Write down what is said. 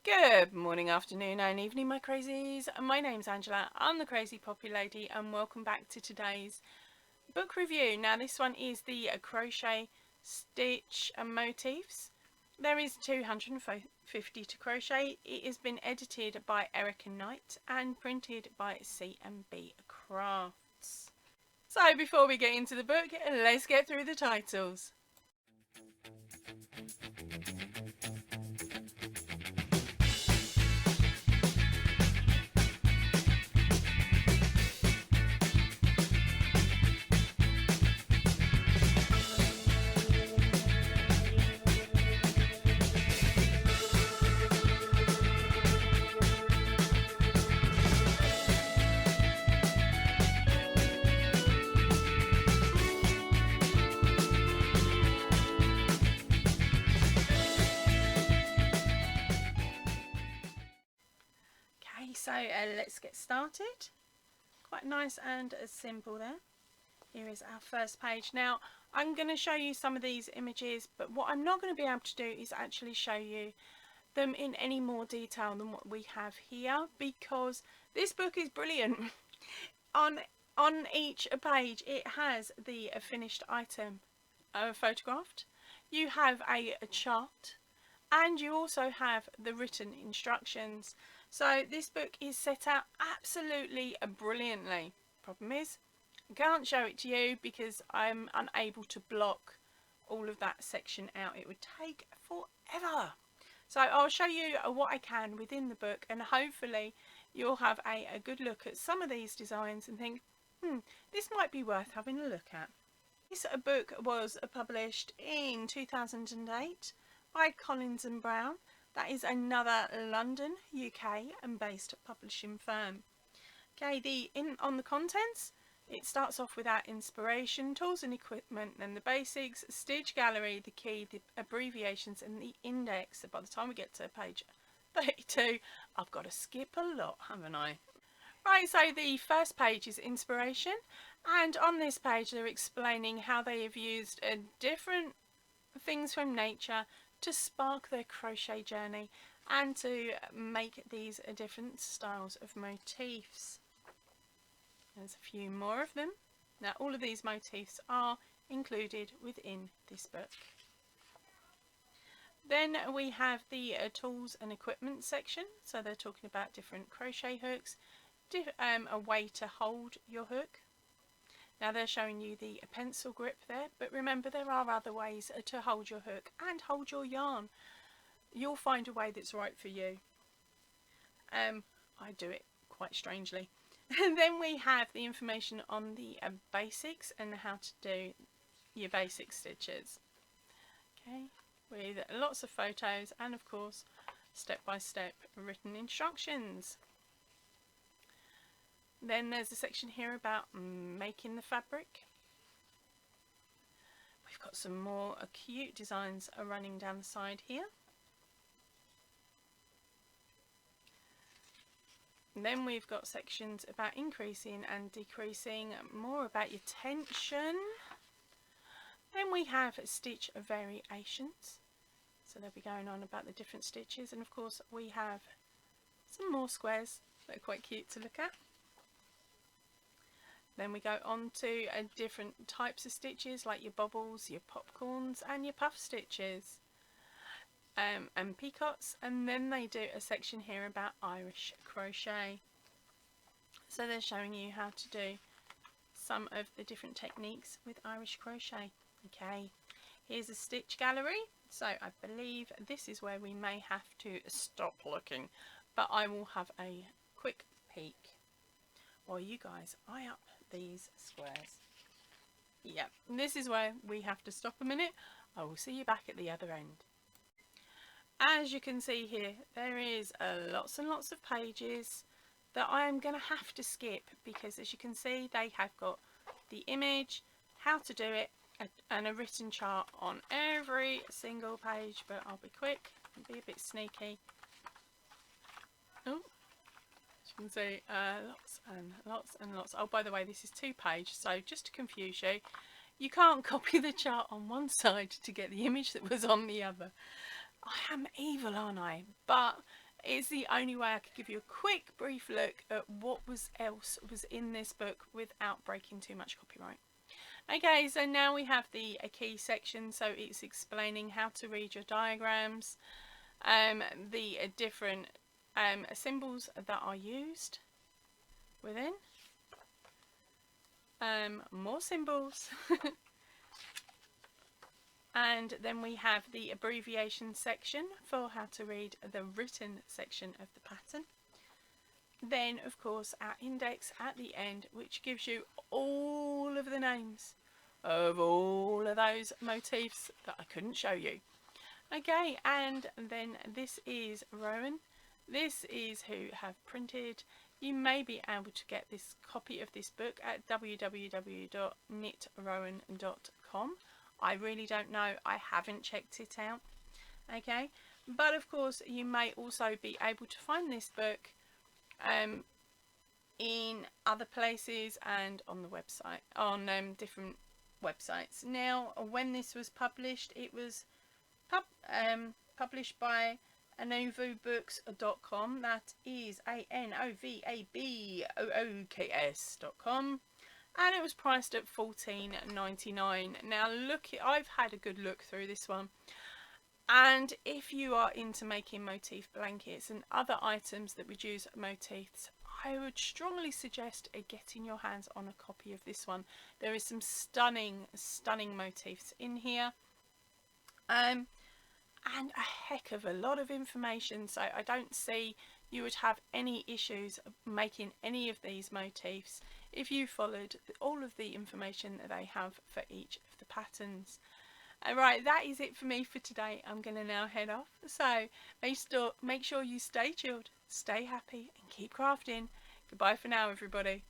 Good morning, afternoon and evening, my crazies. My name's Angela, I'm the Crazy Poppy Lady, and welcome back to today's book review. Now this one is the Crochet Stitch and Motifs. There is 250 to crochet. It has been edited by Erika Night and printed by C&B Crafts. So before we get into the book, let's get through the titles. Okay, so let's get started. Quite nice and simple there. Here is our first page. Now I'm going to show you some of these images, but what I'm not going to be able to do is actually show you them in any more detail than what we have here, because this book is brilliant. on each page it has the finished item photographed. You have a chart, and you also have the written instructions. So this book is set out absolutely brilliantly. Problem is, I can't show it to you because I'm unable to block all of that section out. It would take forever. So I'll show you what I can within the book, and hopefully you'll have a good look at some of these designs and think, this might be worth having a look at. This book was published in 2008 by Collins and Brown. That is another London, UK and based publishing firm. Okay, on the contents, it starts off with our inspiration, tools and equipment, then the basics, stitch gallery, the key, the abbreviations and the index. So by the time we get to page 32, I've got to skip a lot, haven't I? Right, so the first page is inspiration, and on this page they're explaining how they have used different things from nature to spark their crochet journey and to make these different styles of motifs. There's a few more of them. Now all of these motifs are included within this book. Then we have the tools and equipment section. So they're talking about different crochet hooks, a way to hold your hook. Now they're showing you the pencil grip there, but remember there are other ways to hold your hook and hold your yarn. You'll find a way that's right for you. I do it quite strangely. And then we have the information on the basics and how to do your basic stitches. Okay, with lots of photos and of course step-by-step written instructions. Then there's a section here about making the fabric. We've got some more cute designs running down the side here. And then we've got sections about increasing and decreasing, more about your tension. Then we have stitch variations. So they'll be going on about the different stitches, and of course we have some more squares that are quite cute to look at. Then we go on to different types of stitches like your bobbles, your popcorns and your puff stitches and peacocks. And then they do a section here about Irish crochet. So they're showing you how to do some of the different techniques with Irish crochet. Okay, here's a stitch gallery. So I believe this is where we may have to stop looking, but I will have a quick peek while you guys eye up these squares. Yep, this is where we have to stop a minute. I will see you back at the other end. As you can see here, there is lots and lots of pages that I am going to have to skip, because as you can see they have got the image, how to do it, and a written chart on every single page. But I'll be quick and be a bit sneaky. Oh, you can see lots and lots and lots. Oh, by the way, this is 2 pages, so just to confuse you, you can't copy the chart on one side to get the image that was on the other. I am evil, aren't I? But it's the only way I could give you a quick brief look at what else was in this book without breaking too much copyright. Okay, so now we have the key section, so it's explaining how to read your diagrams, the different symbols that are used within, more symbols, and then we have the abbreviation section for how to read the written section of the pattern. Then of course our index at the end, which gives you all of the names of all of those motifs that I couldn't show you. Okay, and then this is Rowan. This is who have printed. You may be able to get this copy of this book at www.knitrowan.com. I really don't know, I haven't checked it out. Okay, but of course you may also be able to find this book in other places and on the website, on different websites. Now, when this was published, it was published by anovabooks.com. That is ANOVABOOKS.com, and it was priced at $14.99. Now look, I've had a good look through this one, and if you are into making motif blankets and other items that would use motifs, I would strongly suggest getting your hands on a copy of this one. There is some stunning motifs in here, and a heck of a lot of information, so I don't see you would have any issues making any of these motifs if you followed all of the information that they have for each of the patterns. Alright, that is it for me for today. I'm going to now head off, so make sure you stay chilled, stay happy and keep crafting. Goodbye for now, everybody.